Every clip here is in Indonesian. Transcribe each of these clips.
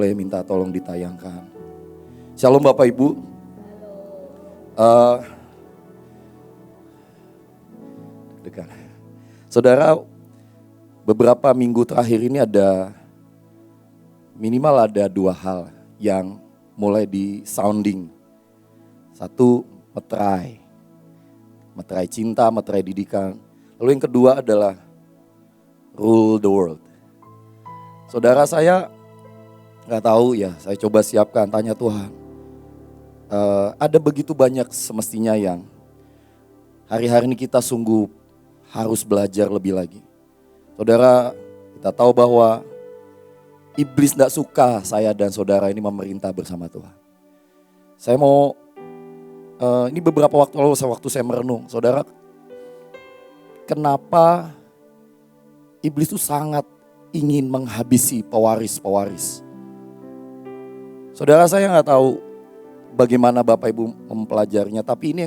boleh minta tolong ditayangkan. Shalom Bapak Ibu. Saudara, beberapa minggu terakhir ini minimal ada dua hal yang mulai di sounding. Satu, meterai cinta, meterai didikan. Lalu yang kedua adalah rule the world. Saudara, saya gak tahu ya, saya coba siapkan, tanya Tuhan. Ada begitu banyak semestinya yang hari-hari ini kita sungguh harus belajar lebih lagi. Saudara, kita tahu bahwa iblis gak suka saya dan saudara ini memerintah bersama Tuhan. Saya mau, ini beberapa waktu lalu waktu saya merenung, saudara, kenapa iblis itu sangat ingin menghabisi pewaris-pewaris. Saudara, saya gak tahu bagaimana Bapak Ibu mempelajarinya, tapi ini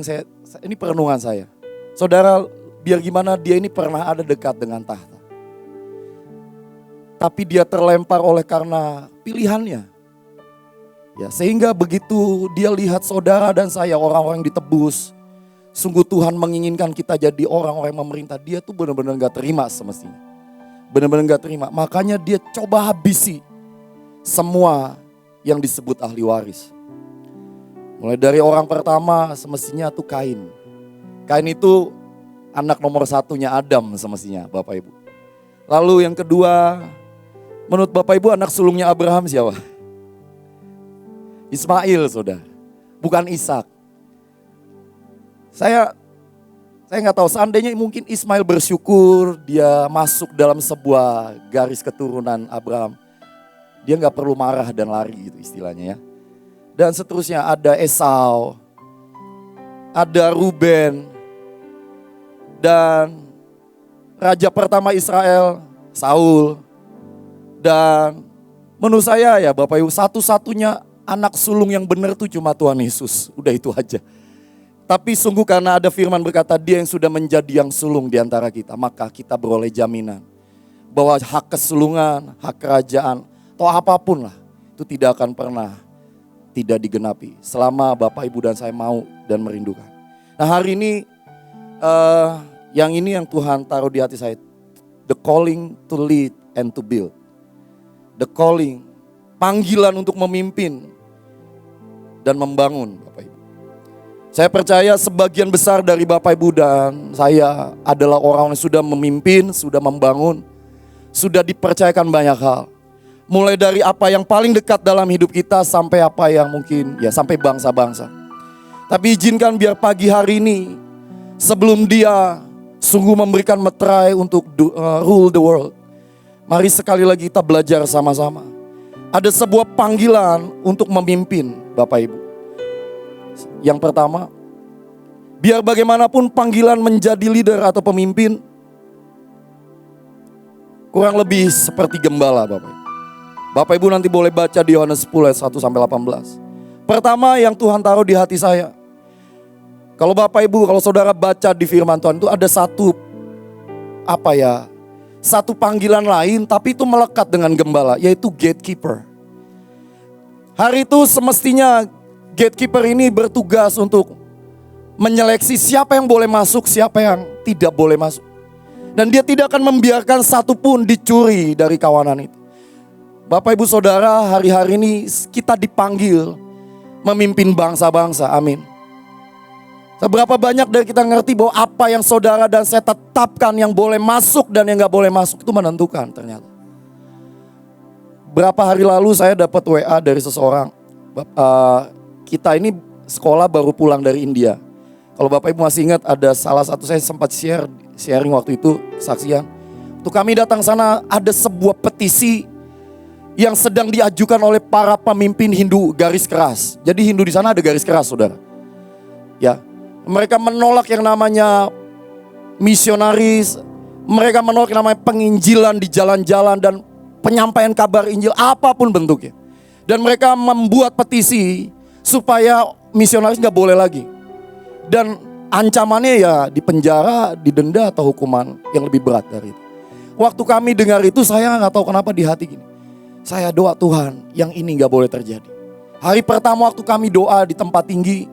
ini perenungan saya. Saudara, biar gimana dia ini pernah ada dekat dengan tahta. Tapi dia terlempar oleh karena pilihannya. Ya, sehingga begitu dia lihat saudara dan saya orang-orang yang ditebus, sungguh Tuhan menginginkan kita jadi orang-orang yang memerintah, dia tuh benar-benar gak terima semestinya. Benar-benar gak terima, makanya dia coba habisi semua yang disebut ahli waris. Mulai dari orang pertama semestinya tuh Kain. Kain itu anak nomor satunya Adam semestinya Bapak Ibu. Lalu yang kedua, menurut Bapak Ibu anak sulungnya Abraham siapa? Ismail, saudara. Bukan Ishak. Saya nggak tahu, seandainya mungkin Ismail bersyukur dia masuk dalam sebuah garis keturunan Abraham. Dia nggak perlu marah dan lari gitu istilahnya ya. Dan seterusnya ada Esau, ada Ruben, dan raja pertama Israel, Saul. Dan menurut saya ya Bapak Ibu, satu-satunya anak sulung yang benar tuh cuma Tuhan Yesus. Udah itu aja. Tapi sungguh karena ada firman berkata dia yang sudah menjadi yang sulung di antara kita, maka kita beroleh jaminan bahwa hak kesulungan, hak kerajaan, atau apapun lah, itu tidak akan pernah tidak digenapi selama Bapak Ibu dan saya mau dan merindukan. Nah hari ini yang Tuhan taruh di hati saya, the calling to lead and to build. The calling, panggilan untuk memimpin dan membangun Bapak Ibu. Saya percaya sebagian besar dari Bapak Ibu dan saya adalah orang yang sudah memimpin, sudah membangun, sudah dipercayakan banyak hal. Mulai dari apa yang paling dekat dalam hidup kita sampai apa yang mungkin ya sampai bangsa-bangsa. Tapi izinkan biar pagi hari ini sebelum dia sungguh memberikan meterai untuk rule the world. Mari sekali lagi kita belajar sama-sama. Ada sebuah panggilan untuk memimpin Bapak Ibu. Yang pertama, biar bagaimanapun panggilan menjadi leader atau pemimpin kurang lebih seperti gembala Bapak Ibu. Bapak Ibu nanti boleh baca di Yohanes 10 ayat 1 sampai 18. Pertama yang Tuhan taruh di hati saya. Kalau Bapak Ibu, kalau saudara baca di firman Tuhan itu ada satu panggilan lain tapi itu melekat dengan gembala, yaitu gatekeeper. Hari itu semestinya gatekeeper ini bertugas untuk menyeleksi siapa yang boleh masuk, siapa yang tidak boleh masuk. Dan dia tidak akan membiarkan satu pun dicuri dari kawanan itu. Bapak Ibu Saudara, hari-hari ini kita dipanggil memimpin bangsa-bangsa, amin. Seberapa banyak dari kita ngerti bahwa apa yang saudara dan saya tetapkan yang boleh masuk dan yang gak boleh masuk itu menentukan ternyata. Berapa hari lalu saya dapat WA dari seseorang. Kita ini sekolah baru pulang dari India. Kalau Bapak Ibu masih ingat ada salah satu saya sempat sharing waktu itu kesaksian. Waktu kami datang sana ada sebuah petisi yang sedang diajukan oleh para pemimpin Hindu garis keras. Jadi Hindu di sana ada garis keras saudara. Ya, mereka menolak yang namanya misionaris. Mereka menolak yang namanya penginjilan di jalan-jalan dan penyampaian kabar Injil apapun bentuknya. Dan mereka membuat petisi supaya misionaris gak boleh lagi. Dan ancamannya ya dipenjara, didenda atau hukuman yang lebih berat dari itu. Waktu kami dengar itu saya gak tahu kenapa di hati gini. Saya doa Tuhan yang ini gak boleh terjadi. Hari pertama waktu kami doa di tempat tinggi,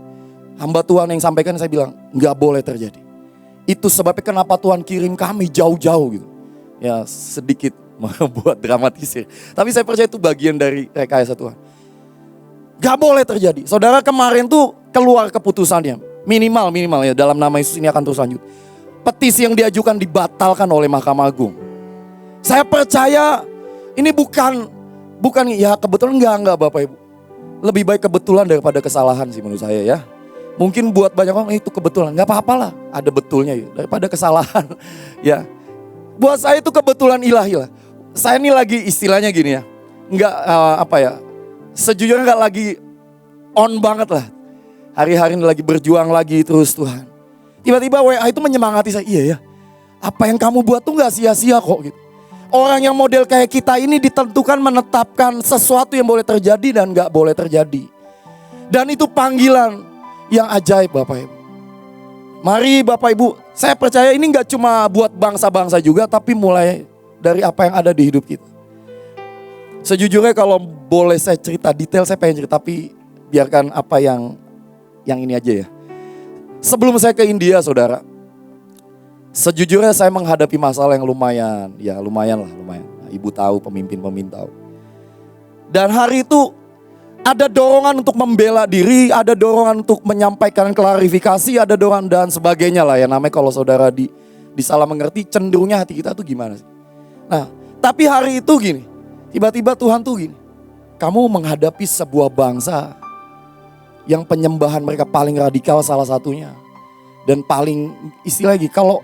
hamba Tuhan yang sampaikan, saya bilang gak boleh terjadi. Itu sebabnya kenapa Tuhan kirim kami jauh-jauh gitu. Ya sedikit membuat dramatisir. Tapi saya percaya itu bagian dari rekayasa Tuhan. Gak boleh terjadi. Saudara, kemarin tuh keluar keputusannya. Minimal ya, dalam nama Yesus ini akan terus lanjut. Petisi yang diajukan dibatalkan oleh Mahkamah Agung. Saya percaya ini bukan ya kebetulan enggak Bapak Ibu. Lebih baik kebetulan daripada kesalahan sih menurut saya ya. Mungkin buat banyak orang itu kebetulan, gak apa-apalah ada betulnya ya, daripada kesalahan ya. Buat saya itu kebetulan ilahi lah. Saya ini lagi istilahnya gini ya, nggak sejujurnya nggak lagi on banget lah. Hari-hari ini lagi berjuang lagi terus Tuhan. Tiba-tiba WA itu menyemangati saya, iya ya, apa yang kamu buat tuh nggak sia-sia kok gitu. Orang yang model kayak kita ini ditentukan menetapkan sesuatu yang boleh terjadi dan nggak boleh terjadi. Dan itu panggilan yang ajaib Bapak Ibu. Mari Bapak Ibu, saya percaya ini nggak cuma buat bangsa-bangsa juga, tapi mulai dari apa yang ada di hidup kita. Sejujurnya kalau boleh saya cerita detail, saya pengen cerita, tapi biarkan apa yang ini aja ya. Sebelum saya ke India saudara, sejujurnya saya menghadapi masalah yang lumayan lah. Ibu tahu, pemimpin tahu. Dan hari itu ada dorongan untuk membela diri, ada dorongan untuk menyampaikan klarifikasi, ada dorongan dan sebagainya lah ya. Namanya kalau saudara disalah mengerti, cenderungnya hati kita tuh gimana sih? Nah, tapi hari itu gini, tiba-tiba Tuhan tuh gini, kamu menghadapi sebuah bangsa yang penyembahan mereka paling radikal salah satunya. Dan paling istilah lagi, kalau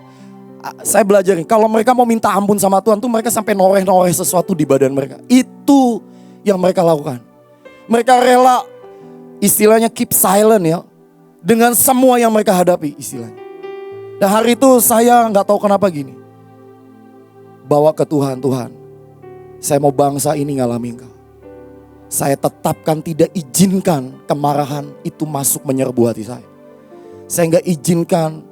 saya belajar nih, kalau mereka mau minta ampun sama Tuhan tuh mereka sampai noreh-noreh sesuatu di badan mereka. Itu yang mereka lakukan. Mereka rela istilahnya keep silent ya, dengan semua yang mereka hadapi istilahnya. Dan hari itu saya gak tahu kenapa gini. Bawa ke Tuhan, Tuhan, saya mau bangsa ini ngalami Engkau. Saya tetapkan tidak izinkan kemarahan itu masuk menyerbu hati saya. Saya gak izinkan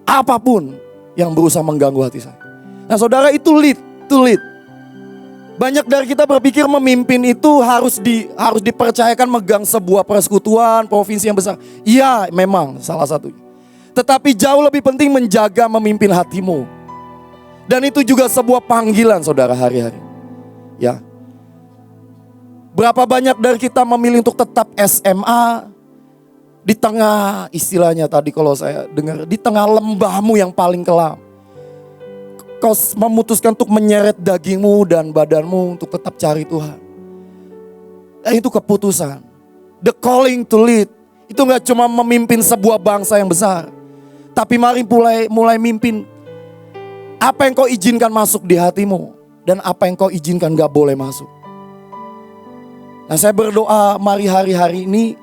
apapun yang berusaha mengganggu hati saya. Nah saudara, itu lead. Banyak dari kita berpikir memimpin itu harus dipercayakan megang sebuah persekutuan, provinsi yang besar. Iya memang salah satunya. Tetapi jauh lebih penting menjaga memimpin hatimu. Dan itu juga sebuah panggilan saudara hari-hari. Ya. Berapa banyak dari kita memilih untuk tetap SMA di tengah istilahnya tadi kalau saya dengar, di tengah lembahmu yang paling kelam. Kau memutuskan untuk menyeret dagingmu dan badanmu untuk tetap cari Tuhan. Dan itu keputusan. The calling to lead. Itu gak cuma memimpin sebuah bangsa yang besar. Tapi mari mulai mimpin. Apa yang kau izinkan masuk di hatimu dan apa yang kau izinkan gak boleh masuk. Nah saya berdoa mari hari-hari ini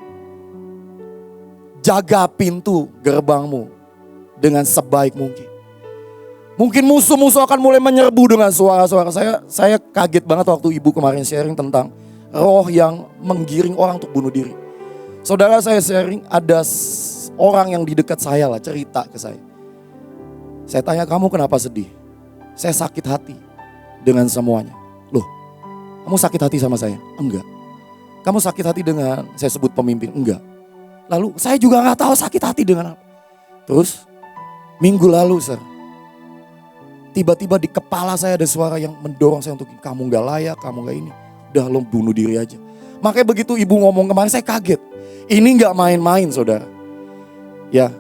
jaga pintu gerbangmu dengan sebaik mungkin. Mungkin musuh-musuh akan mulai menyerbu dengan suara-suara. Saya kaget banget waktu ibu kemarin sharing tentang roh yang menggiring orang untuk bunuh diri. Saudara, saya sharing ada orang yang di dekat saya lah cerita ke saya. Saya tanya, kamu kenapa sedih? Saya sakit hati dengan semuanya. Loh, kamu sakit hati sama saya? Enggak. Kamu sakit hati dengan saya sebut pemimpin? Enggak. Lalu saya juga gak tahu sakit hati dengan apa. Terus minggu lalu tiba-tiba di kepala saya ada suara yang mendorong saya untuk kamu gak layak, kamu gak ini. Udah lo bunuh diri aja. Makanya begitu ibu ngomong kemarin saya kaget. Ini gak main-main saudara. Ya.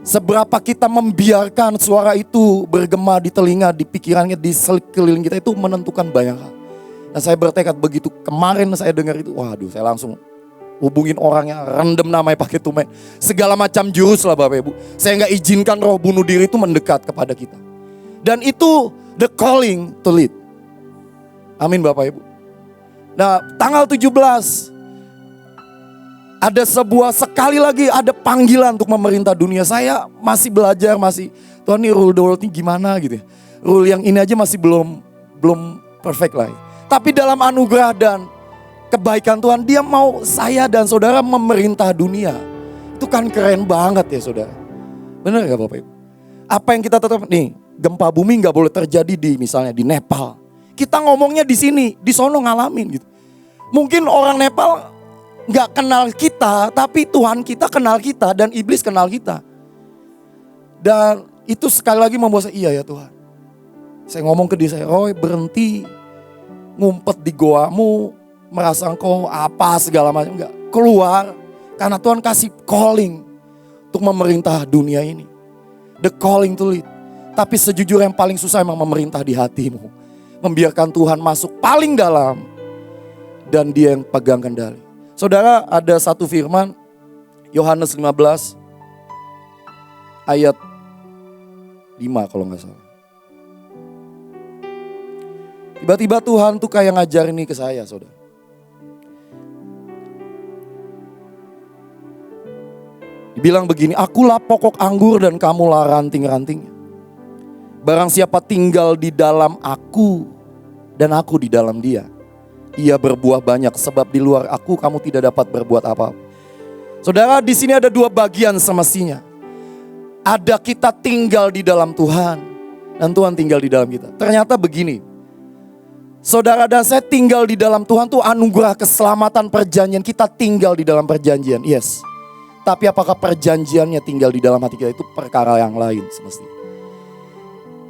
Seberapa kita membiarkan suara itu bergema di telinga, di pikirannya, di sekeliling kita itu menentukan banyak hal. Dan saya bertekad begitu kemarin saya dengar itu, waduh saya langsung hubungin orangnya, rendam namanya pakai tumen. Segala macam jurus lah Bapak Ibu. Saya gak izinkan roh bunuh diri itu mendekat kepada kita. Dan itu the calling to lead. Amin Bapak Ibu. Nah tanggal 17 ada sekali lagi ada panggilan untuk memerintah dunia. Saya masih belajar, Tuhan ini rule the world ini gimana gitu ya. Rule yang ini aja masih belum perfect lah. Tapi dalam anugerah dan kebaikan Tuhan, dia mau saya dan saudara memerintah dunia. Itu kan keren banget ya saudara. Benar gak Bapak Ibu? Apa yang kita tetap, nih gempa bumi gak boleh terjadi di misalnya di Nepal. Kita ngomongnya di sini, di sono ngalamin gitu. Mungkin orang Nepal nggak kenal kita, tapi Tuhan kita kenal kita dan iblis kenal kita. Dan itu sekali lagi membuat saya, iya ya Tuhan. Saya ngomong ke diri saya, Roy berhenti ngumpet di goamu, merasa engkau apa segala macam. Enggak, keluar karena Tuhan kasih calling untuk memerintah dunia ini. The calling to lead. Tapi sejujurnya yang paling susah memang memerintah di hatimu. Membiarkan Tuhan masuk paling dalam dan dia yang pegang kendali. Saudara, ada satu firman Yohanes 15 ayat 5 kalau gak salah. Tiba-tiba Tuhan tuh kayak ngajar ini ke saya, saudara. Dibilang begini, akulah pokok anggur dan kamulah ranting-rantingnya. Barang siapa tinggal di dalam aku dan aku di dalam dia, ia berbuah banyak, sebab di luar aku kamu tidak dapat berbuat apa-apa. Saudara, di sini ada dua bagian semestinya. Ada kita tinggal di dalam Tuhan dan Tuhan tinggal di dalam kita. Ternyata begini, saudara dan saya tinggal di dalam Tuhan tuh anugerah keselamatan perjanjian. Kita tinggal di dalam perjanjian, yes. Tapi apakah perjanjiannya tinggal di dalam hati kita, itu perkara yang lain semestinya.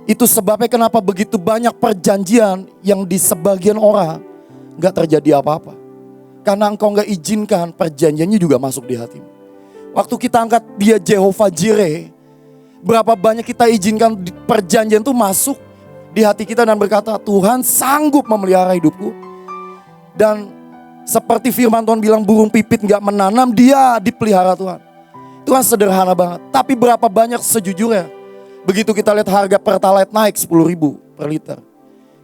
Itu sebabnya kenapa begitu banyak perjanjian yang di sebagian orang gak terjadi apa-apa. Karena engkau gak izinkan perjanjiannya juga masuk di hatimu. Waktu kita angkat dia Jehovah Jireh, berapa banyak kita izinkan perjanjian itu masuk di hati kita dan berkata, Tuhan sanggup memelihara hidupku. Dan seperti firman Tuhan bilang, burung pipit gak menanam, dia dipelihara Tuhan. Tuhan sederhana banget. Tapi berapa banyak sejujurnya, begitu kita lihat harga Pertalite naik 10.000 per liter,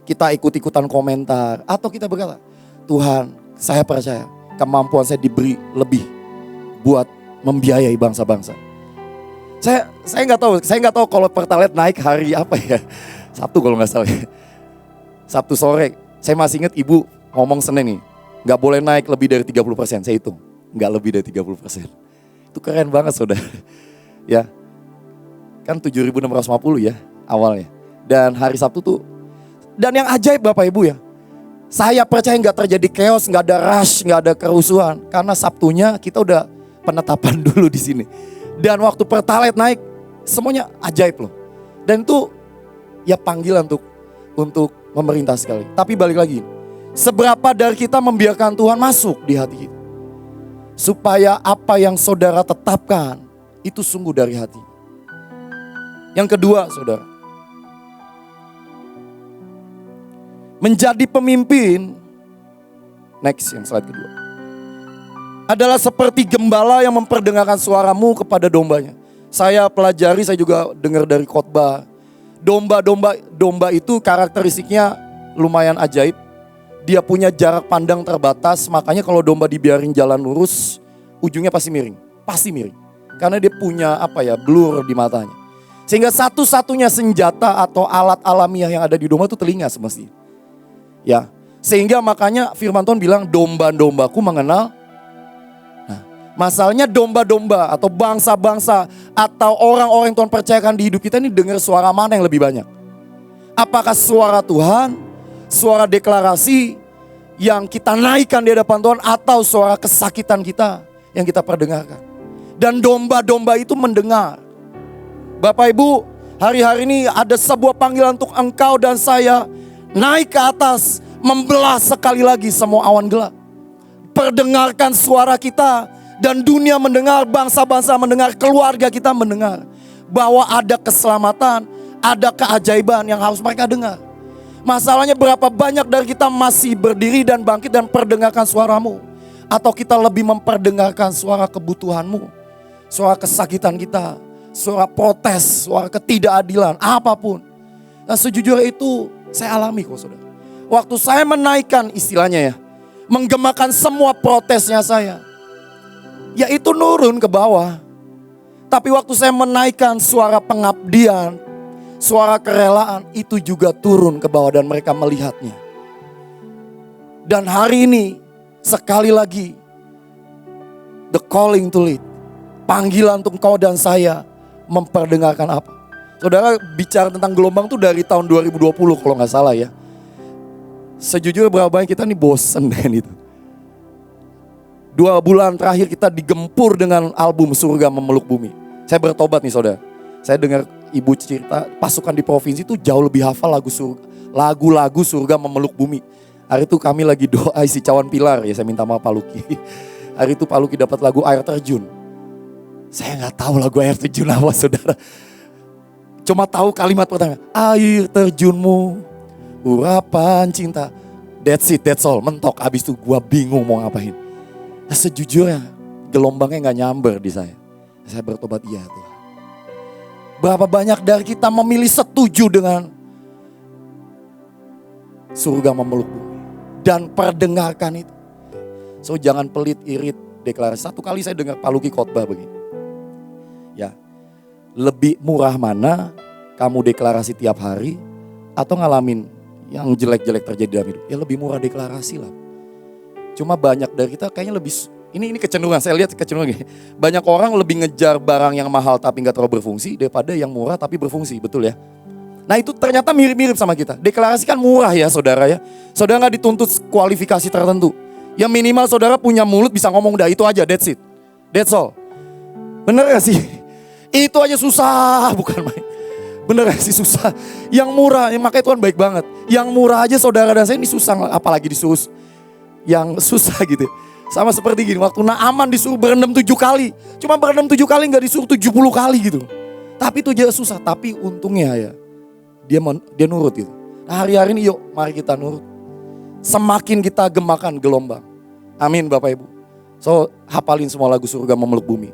kita ikut-ikutan komentar. Atau kita berkata, Tuhan saya percaya kemampuan saya diberi lebih buat membiayai bangsa-bangsa. Saya nggak tahu kalau Pertalite naik hari apa ya, Sabtu kalau nggak salah. Sabtu sore, saya masih ingat ibu ngomong Senin nih, nggak boleh naik lebih dari 30%, saya hitung, nggak lebih dari 30%. Itu keren banget saudara, ya. Kan 7.650 ya awalnya. Dan hari Sabtu tuh, dan yang ajaib Bapak Ibu ya, saya percaya gak terjadi chaos, gak ada rush, gak ada kerusuhan. Karena Sabtunya kita udah penetapan dulu di sini. Dan waktu Pertalite naik, semuanya ajaib loh. Dan itu ya panggilan untuk memerintah sekali. Tapi balik lagi, seberapa dari kita membiarkan Tuhan masuk di hati kita. Supaya apa yang saudara tetapkan, itu sungguh dari hati. Yang kedua saudara, menjadi pemimpin, next yang slide kedua, adalah seperti gembala yang memperdengarkan suaramu kepada dombanya. Saya pelajari, saya juga dengar dari khotbah. Domba itu karakteristiknya lumayan ajaib. Dia punya jarak pandang terbatas, makanya kalau domba dibiarin jalan lurus, ujungnya pasti miring. Pasti miring. Karena dia punya blur di matanya. Sehingga satu-satunya senjata atau alat alamiah yang ada di domba itu telinga semestinya. Ya, sehingga makanya firman Tuhan bilang domba-dombaku mengenal. Nah, masalahnya domba-domba atau bangsa-bangsa atau orang-orang yang Tuhan percayakan di hidup kita ini dengar suara mana yang lebih banyak? Apakah suara Tuhan, suara deklarasi yang kita naikkan di hadapan Tuhan, atau suara kesakitan kita yang kita perdengarkan? Dan domba-domba itu mendengar. Bapak Ibu, hari-hari ini ada sebuah panggilan untuk engkau dan saya naik ke atas, membelah sekali lagi semua awan gelap. Perdengarkan suara kita dan dunia mendengar, bangsa-bangsa mendengar, keluarga kita mendengar. Bahwa ada keselamatan, ada keajaiban yang harus mereka dengar. Masalahnya berapa banyak dari kita masih berdiri dan bangkit dan perdengarkan suaramu. Atau kita lebih memperdengarkan suara kebutuhanmu, suara kesakitan kita, suara protes, suara ketidakadilan, apapun. Dan sejujurnya itu saya alami kok saudara. Waktu saya menaikkan istilahnya ya, menggemakan semua protesnya saya, ya itu nurun ke bawah. Tapi waktu saya menaikkan suara pengabdian, suara kerelaan, itu juga turun ke bawah dan mereka melihatnya. Dan hari ini sekali lagi, the calling to lead, panggilan untuk kau dan saya memperdengarkan apa. Saudara bicara tentang gelombang tuh dari tahun 2020 kalau gak salah ya. Sejujurnya berapa banyak kita nih bosen dengan itu. 2 bulan terakhir kita digempur dengan album Surga Memeluk Bumi. Saya bertobat nih saudara. Saya dengar ibu cerita pasukan di provinsi itu jauh lebih hafal lagu-lagu Surga Memeluk Bumi. Hari itu kami lagi doa isi cawan pilar, ya saya minta maaf Pak Luki. Hari itu Pak Luki dapat lagu Air Terjun. Saya gak tahu lagu Air Terjun apa saudara. Cuma tahu kalimat pertama, air terjunmu, urapan cinta. That's it, that's all, mentok. Abis itu gue bingung mau ngapain. Nah, sejujurnya gelombangnya gak nyamber di saya. Saya bertobat, iya Tuhan. Berapa banyak dari kita memilih setuju dengan surga memeluk bumi. Dan perdengarkan itu. So jangan pelit, irit, deklarasi. Satu kali saya dengar Pak Luki khotbah begini. Ya, lebih murah mana kamu deklarasi tiap hari atau ngalamin yang jelek-jelek terjadi dalam hidup? Ya lebih murah deklarasi lah. Cuma banyak dari kita kayaknya lebih, ini kecenderungan, saya lihat kecenderungan gini. Banyak orang lebih ngejar barang yang mahal tapi gak terlalu berfungsi daripada yang murah tapi berfungsi, betul ya? Nah itu ternyata mirip-mirip sama kita. Deklarasi kan murah ya saudara ya. Saudara gak dituntut kualifikasi tertentu. Ya minimal saudara punya mulut bisa ngomong, dah itu aja, that's it. That's all. Bener gak sih? Itu aja susah, bukan main. Bener gak sih susah? Yang murah, makanya Tuhan baik banget. Yang murah aja saudara dan saya ini susah, apalagi disuruh yang susah gitu. Sama seperti gini, waktu Naaman disuruh berendam 7 kali. Cuma berendam 7 kali gak disuruh 70 kali gitu. Tapi itu aja susah, tapi untungnya ya dia nurut gitu. Nah hari-hari ini yuk mari kita nurut. Semakin kita gemakan gelombang. Amin Bapak Ibu. So hafalin semua lagu Surga Memeluk Bumi.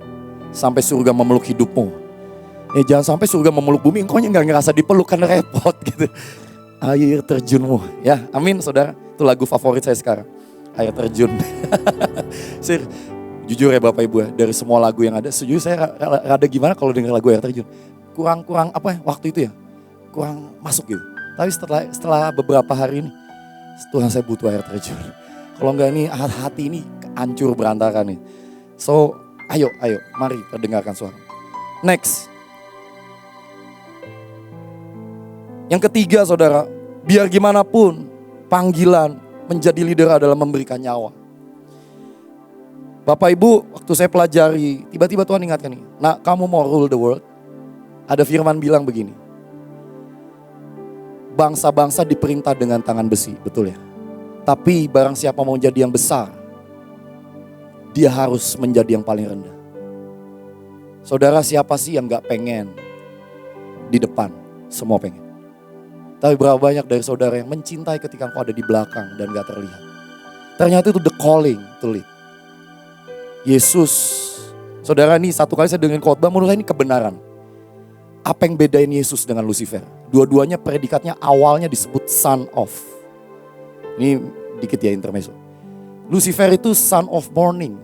Sampai surga memeluk hidupmu. Jangan sampai surga memeluk bumi engkau gak ngerasa dipeluk kan repot gitu. Air terjunmu. Ya amin saudara. Itu lagu favorit saya sekarang. Air terjun. Jujur ya Bapak Ibu ya, dari semua lagu yang ada, sejujurnya saya rada gimana kalau dengar lagu Air Terjun. Kurang apa ya, waktu itu ya, kurang masuk gitu. Tapi setelah beberapa hari ini, Tuhan saya butuh air terjun. Kalau enggak ini hati ini hancur berantakan nih. So ayo mari perdengarkan suara. Next. Yang ketiga saudara, biar gimana pun panggilan menjadi leader adalah memberikan nyawa. Bapak Ibu, waktu saya pelajari, tiba-tiba Tuhan ingatkan nih. Nah, kamu mau rule the world? Ada firman bilang begini. Bangsa-bangsa diperintah dengan tangan besi, betul ya? Tapi barang siapa mau jadi yang besar, dia harus menjadi yang paling rendah. Saudara, siapa sih yang gak pengen di depan? Semua pengen. Tapi berapa banyak dari saudara yang mencintai ketika engkau ada di belakang dan gak terlihat. Ternyata itu the calling to lead. Yesus, saudara nih satu kali saya dengar khotbah menurut saya ini kebenaran. Apa yang bedain Yesus dengan Lucifer? Dua-duanya predikatnya awalnya disebut son of. Ini dikit ya intermezzo. Lucifer itu son of morning,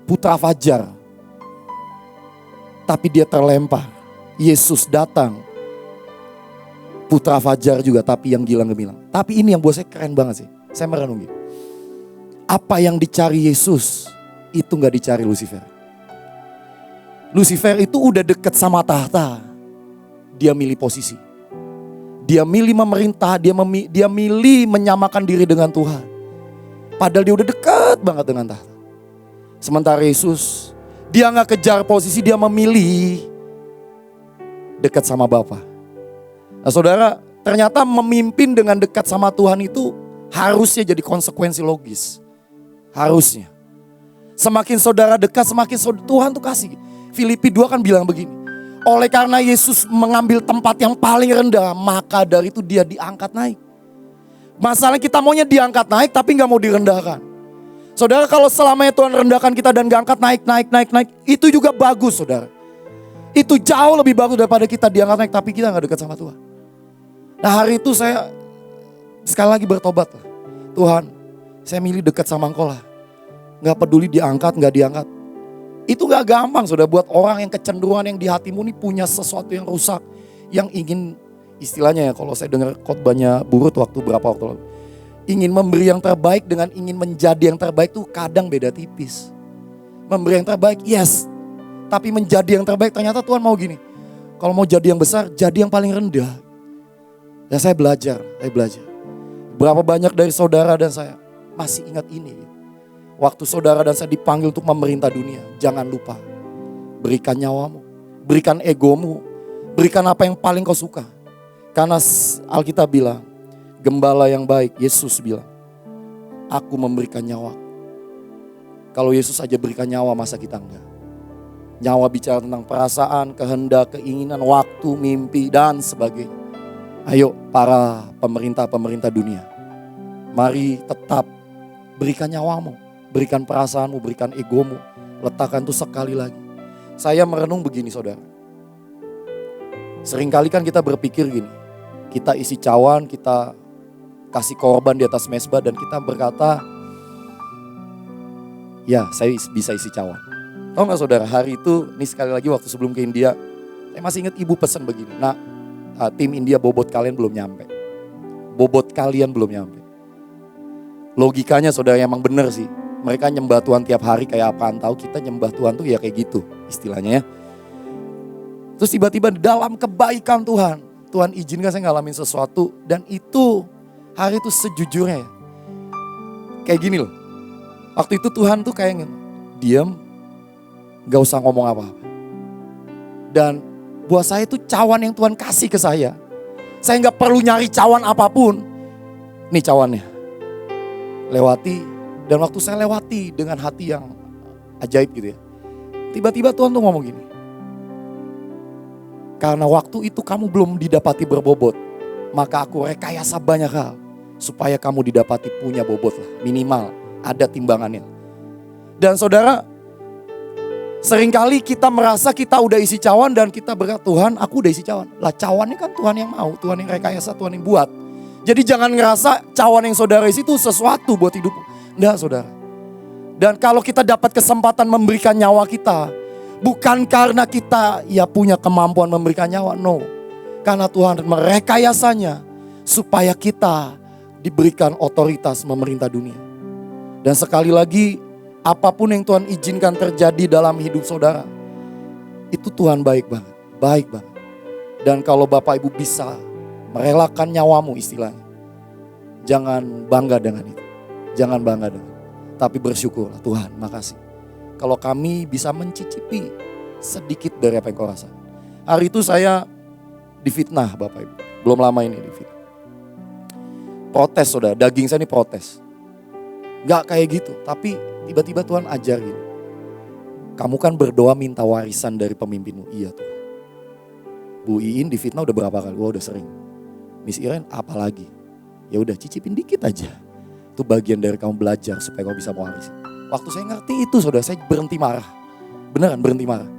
putra fajar. Tapi dia terlempar. Yesus datang, putra fajar juga tapi yang gilang gemilang. Tapi ini yang buat saya keren banget sih. Saya merenungi. Apa yang dicari Yesus itu gak dicari Lucifer. Lucifer itu udah deket sama tahta. Dia milih posisi. Dia milih memerintah, dia milih menyamakan diri dengan Tuhan. Padahal dia udah dekat banget dengan tahta. Sementara Yesus, dia gak kejar posisi, dia memilih dekat sama Bapa. Nah saudara, ternyata memimpin dengan dekat sama Tuhan itu harusnya jadi konsekuensi logis. Harusnya. Semakin saudara dekat, semakin Tuhan tuh kasih. Filipi 2 kan bilang begini. Oleh karena Yesus mengambil tempat yang paling rendah, maka dari itu dia diangkat naik. Masalahnya kita maunya diangkat naik tapi gak mau direndahkan. Saudara, kalau selamanya Tuhan rendahkan kita dan gak angkat naik, itu juga bagus saudara. Itu jauh lebih bagus daripada kita diangkat naik tapi kita gak dekat sama Tuhan. Nah hari itu saya sekali lagi bertobat. Tuhan, saya milih dekat sama Engkau lah. Gak peduli diangkat, gak diangkat. Itu gak gampang sudah buat orang yang kecenderungan yang di hatimu ini punya sesuatu yang rusak. Yang ingin, istilahnya ya kalau saya dengar khotbahnya Burut waktu berapa waktu lalu. Ingin memberi yang terbaik dengan ingin menjadi yang terbaik tuh kadang beda tipis. Memberi yang terbaik, yes. Tapi menjadi yang terbaik ternyata Tuhan mau gini. Kalau mau jadi yang besar, jadi yang paling rendah. Ya saya belajar. Berapa banyak dari saudara dan saya masih ingat ini. Waktu saudara dan saya dipanggil untuk memerintah dunia, jangan lupa. Berikan nyawamu, berikan egomu, berikan apa yang paling kau suka. Karena Alkitab bilang, gembala yang baik, Yesus bilang, aku memberikan nyawa. Kalau Yesus aja berikan nyawa, masa kita enggak? Nyawa bicara tentang perasaan, kehendak, keinginan, waktu, mimpi, dan sebagainya. Ayo para pemerintah-pemerintah dunia, mari tetap berikan nyawamu, berikan perasaanmu, berikan egomu, letakkan itu sekali lagi. Saya merenung begini saudara, seringkali kan kita berpikir gini, kita isi cawan, kita kasih korban di atas mezbah dan kita berkata, ya saya bisa isi cawan. Tahu gak saudara, hari itu, ini sekali lagi waktu sebelum ke India, saya masih ingat ibu pesan begini, nah tim India bobot kalian belum nyampe. Bobot kalian belum nyampe. Logikanya saudara emang bener sih. Mereka nyembah Tuhan tiap hari kayak apaan tahu, kita nyembah Tuhan tuh ya kayak gitu istilahnya ya. Terus tiba-tiba dalam kebaikan Tuhan, Tuhan izinkan saya ngalamin sesuatu dan itu hari itu sejujurnya ya. Kayak gini loh. Waktu itu Tuhan tuh kayak diam, gak usah ngomong apa-apa. Dan buat saya itu cawan yang Tuhan kasih ke saya. Saya gak perlu nyari cawan apapun. Nih cawannya. Lewati. Dan waktu saya lewati dengan hati yang ajaib gitu ya. Tiba-tiba Tuhan tuh ngomong gini. Karena waktu itu kamu belum didapati berbobot. Maka aku rekayasa banyak hal. Supaya kamu didapati punya bobot lah. Minimal ada timbangannya. Dan saudara, seringkali kita merasa kita udah isi cawan dan kita berkata, Tuhan aku udah isi cawan. Lah cawannya kan Tuhan yang mau, Tuhan yang rekayasa, Tuhan yang buat. Jadi jangan ngerasa cawan yang saudara isi itu sesuatu buat hidup. Enggak saudara. Dan kalau kita dapat kesempatan memberikan nyawa kita, bukan karena kita ya punya kemampuan memberikan nyawa, no. Karena Tuhan merekayasanya supaya kita diberikan otoritas memerintah dunia. Dan sekali lagi, apapun yang Tuhan izinkan terjadi dalam hidup saudara, itu Tuhan baik banget, baik banget. Dan kalau Bapak Ibu bisa merelakan nyawamu istilahnya, jangan bangga dengan itu, jangan bangga dengan itu. Tapi bersyukurlah Tuhan, makasih. Kalau kami bisa mencicipi sedikit dari apa yang kau rasa. Hari itu saya difitnah Bapak Ibu, belum lama ini difitnah. Protes saudara, daging saya ini protes. Gak kayak gitu, tapi tiba-tiba Tuhan ajar gini. Kamu kan berdoa minta warisan dari pemimpinmu. Iya Tuhan. Bu Iin difitnah udah berapa kali? Wah udah sering. Miss Iren apalagi? Ya udah cicipin dikit aja. Itu bagian dari kamu belajar supaya kamu bisa mewarisin. Waktu saya ngerti itu saudara, saya berhenti marah. Beneran berhenti marah.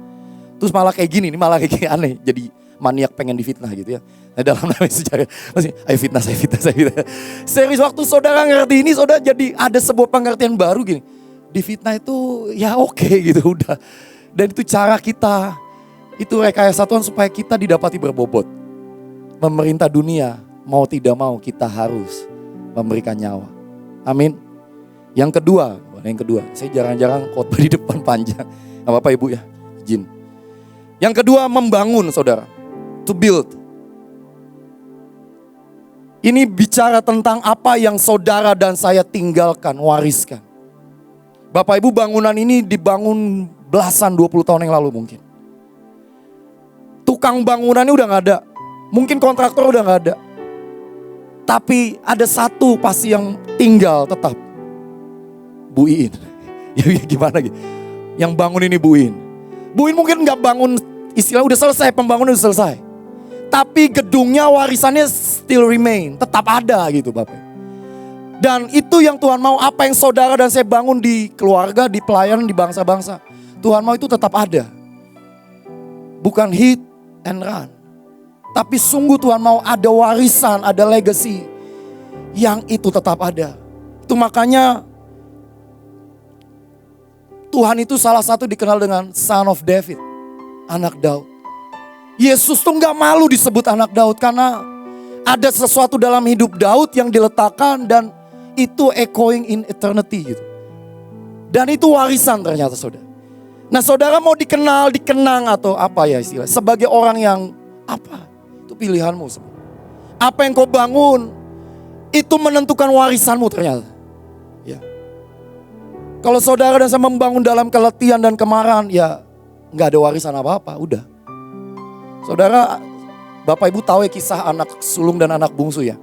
Terus malah kayak gini, ini malah kayak aneh. Jadi maniak pengen difitnah gitu ya. Nah dalam namanya sejarah, masih ayo fitnah, saya fitnah. Serius waktu saudara ngerti ini, saudara jadi ada sebuah pengertian baru gini. Difitnah itu ya oke gitu udah. Dan itu cara kita, itu rekayasa Tuhan supaya kita didapati berbobot. Memerintah dunia, mau tidak mau kita harus memberikan nyawa. Amin. Yang kedua, saya jarang-jarang khotbah di depan panjang. Gak apa-apa Ibu ya, izin. Yang kedua membangun saudara. To build. Ini bicara tentang apa yang saudara dan saya tinggalkan, wariskan. Bapak Ibu bangunan ini dibangun belasan 20 tahun yang lalu mungkin. Tukang bangunannya udah gak ada. Mungkin kontraktor udah gak ada. Tapi ada satu pasti yang tinggal tetap. Bu Iin. Ya gimana gitu. Yang bangun ini Bu Iin. Bu Iin mungkin gak bangun istilah udah selesai, pembangunan udah selesai. Tapi gedungnya warisannya still remain. Tetap ada gitu Bapak. Dan itu yang Tuhan mau, apa yang saudara dan saya bangun di keluarga, di pelayanan, di bangsa-bangsa. Tuhan mau itu tetap ada. Bukan hit and run. Tapi sungguh Tuhan mau ada warisan, ada legacy. Yang itu tetap ada. Itu makanya Tuhan itu salah satu dikenal dengan Son of David. Anak Daud. Yesus tuh gak malu disebut anak Daud karena ada sesuatu dalam hidup Daud yang diletakkan dan itu echoing in eternity gitu. Dan itu warisan ternyata saudara. Nah saudara mau dikenal, dikenang atau apa ya istilah. Sebagai orang yang apa? Itu pilihanmu semua. Apa yang kau bangun Itu menentukan warisanmu ternyata. Ya. Kalau saudara dan saya membangun dalam keletihan dan kemarahan, ya nggak ada warisan apa-apa, udah. Saudara, Bapak Ibu tahu ya kisah anak sulung dan anak bungsu ya.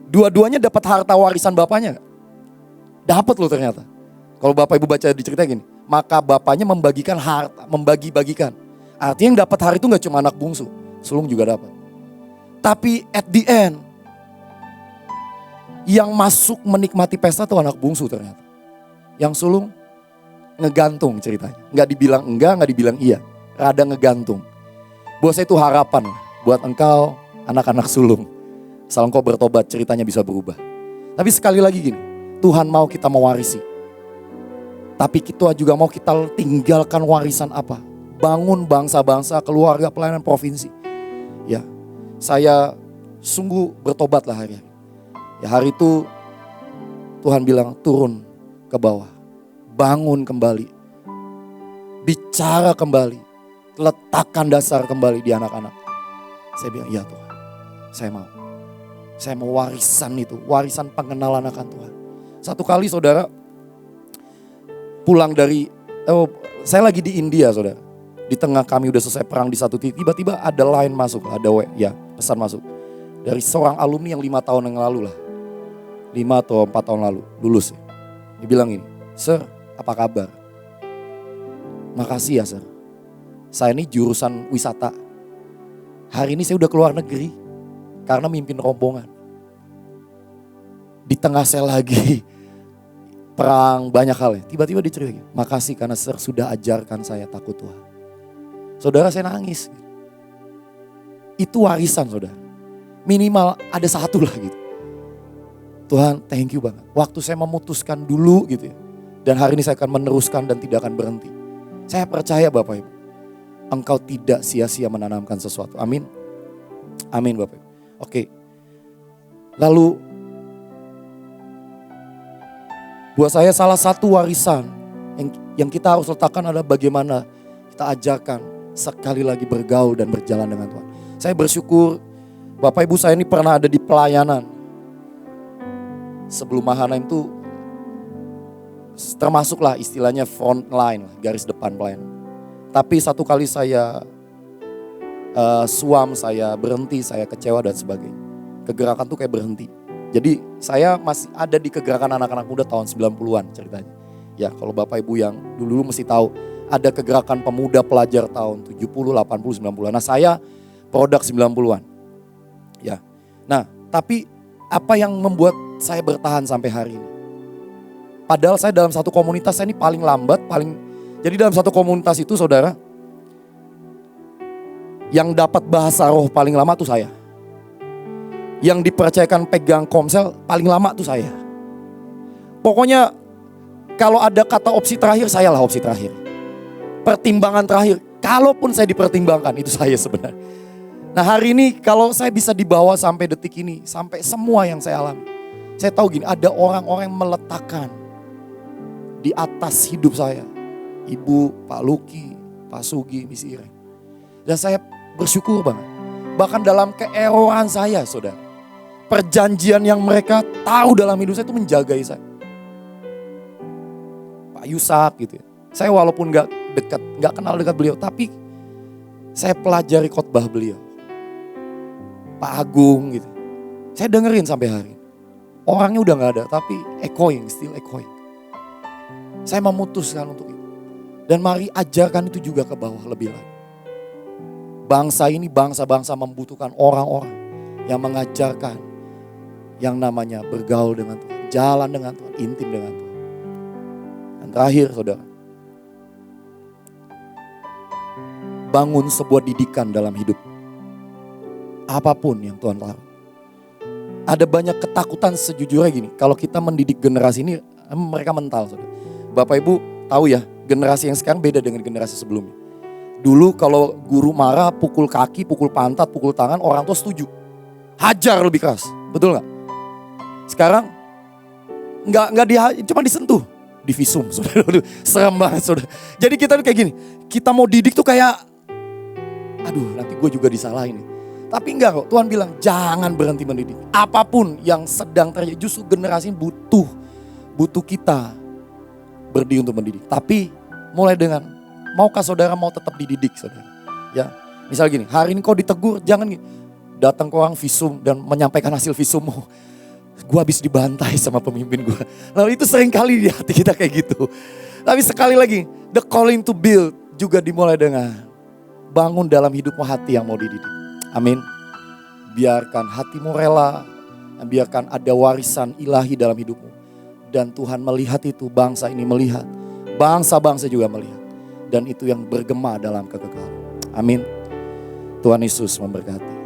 Dua-duanya dapat harta warisan bapaknya. Dapat loh ternyata. Kalau Bapak Ibu baca di cerita gini, maka bapaknya membagikan harta, membagi-bagikan. Artinya yang dapat hari itu nggak cuma anak bungsu, sulung juga dapat. Tapi at the end, yang masuk menikmati pesta itu anak bungsu ternyata. Yang sulung ngegantung ceritanya. Nggak dibilang enggak, nggak dibilang iya. Rada ngegantung. Bos itu harapan buat engkau anak-anak sulung. Asal engkau bertobat ceritanya bisa berubah. Tapi sekali lagi gini, Tuhan mau kita mewarisi. Tapi kita juga mau kita tinggalkan warisan apa? Bangun bangsa-bangsa, keluarga, pelayanan provinsi. Ya, saya sungguh bertobatlah hari-hari. Ya hari itu Tuhan bilang turun ke bawah. Bangun kembali. Bicara kembali. Letakkan dasar kembali di anak-anak. Saya bilang, iya Tuhan, saya mau. Saya mau warisan itu, warisan pengenalan akan Tuhan. Satu kali saudara, pulang dari, saya lagi di India saudara. Di tengah kami udah selesai perang di satu titik, tiba-tiba ada line masuk, ada pesan masuk. Dari seorang alumni yang 5 tahun yang lalu lah. 5 atau 4 tahun lalu, lulus ya. Dia bilang ini, Sir, apa kabar? Makasih ya Sir. Saya ini jurusan wisata. Hari ini saya udah keluar negeri karena mimpin rombongan. Di tengah saya lagi perang banyak hal ya. Tiba-tiba dia cerita, makasih karena Sir sudah ajarkan saya takut Tuhan. Saudara saya nangis. Itu warisan saudara. Minimal ada satu lah gitu. Tuhan thank you banget. Waktu saya memutuskan dulu gitu ya. Dan hari ini saya akan meneruskan dan tidak akan berhenti. Saya percaya Bapak Ibu. Engkau tidak sia-sia menanamkan sesuatu. Amin. Amin Bapak Ibu. Oke. Lalu buat saya salah satu warisan yang kita harus letakkan adalah bagaimana kita ajarkan sekali lagi bergaul dan berjalan dengan Tuhan. Saya bersyukur Bapak Ibu saya ini pernah ada di pelayanan. Sebelum Mahanaim itu termasuklah istilahnya front line, garis depan pelayanan. Tapi satu kali saya suam, saya berhenti, saya kecewa dan sebagainya. Kegerakan tuh kayak berhenti. Jadi saya masih ada di kegerakan anak-anak muda tahun 90-an ceritanya. Ya kalau Bapak Ibu yang dulu mesti tahu ada kegerakan pemuda pelajar tahun 70, 80, 90-an. Nah saya produk 90-an. Ya. Nah tapi apa yang membuat saya bertahan sampai hari ini? Padahal saya dalam satu komunitas, saya ini paling lambat, jadi dalam satu komunitas itu saudara, yang dapat bahasa roh paling lama tuh saya. Yang dipercayakan pegang komsel paling lama tuh saya. Pokoknya kalau ada kata opsi terakhir, saya lah opsi terakhir. Pertimbangan terakhir, kalaupun saya dipertimbangkan, itu saya sebenarnya. Nah hari ini kalau saya bisa dibawa sampai detik ini, sampai semua yang saya alami. Saya tahu gini, ada orang-orang yang meletakkan di atas hidup saya. Ibu, Pak Luki, Pak Sugi, Miss Irene. Dan saya bersyukur banget. Bahkan dalam keeroran saya saudara. Perjanjian yang mereka tahu dalam hidup saya itu menjagai saya. Pak Yusak gitu ya. Saya walaupun gak kenal dekat beliau. Tapi saya pelajari khotbah beliau. Pak Agung gitu. Saya dengerin sampai hari ini. Orangnya udah gak ada tapi still echoing. Saya memutuskan untuk itu. Dan mari ajarkan itu juga ke bawah lebih lagi. Bangsa ini bangsa-bangsa membutuhkan orang-orang yang mengajarkan yang namanya bergaul dengan Tuhan. Jalan dengan Tuhan, intim dengan Tuhan. Dan terakhir saudara. Bangun sebuah didikan dalam hidup. Apapun yang Tuhan taruh. Ada banyak ketakutan sejujurnya gini. Kalau kita mendidik generasi ini, mereka mental saudara. Bapak Ibu tahu ya, generasi yang sekarang beda dengan generasi sebelumnya. Dulu kalau guru marah, pukul kaki, pukul pantat, pukul tangan, orang tua setuju. Hajar lebih keras, betul gak? Sekarang cuma disentuh. Divisum, saudara. Serem banget saudara. Jadi kita tuh kayak gini, kita mau didik tuh kayak, aduh nanti gue juga disalahin nih. Tapi enggak kok, Tuhan bilang jangan berhenti mendidik. Apapun yang sedang terjadi, justru generasi ini butuh kita berdiri untuk mendidik. Tapi mulai dengan, maukah saudara mau tetap dididik saudara? Ya, misal gini, hari ini kau ditegur, jangan gini, datang ke orang visum dan menyampaikan hasil visummu. Gue habis dibantai sama pemimpin gue. Lalu itu sering kali di hati kita kayak gitu. Tapi sekali lagi, the calling to build juga dimulai dengan bangun dalam hidupmu hati yang mau dididik. Amin. Biarkan hatimu rela, biarkan ada warisan ilahi dalam hidupmu. Dan Tuhan melihat itu, bangsa ini melihat, bangsa-bangsa juga melihat. Dan itu yang bergema dalam kekekalan. Amin. Tuhan Yesus memberkati.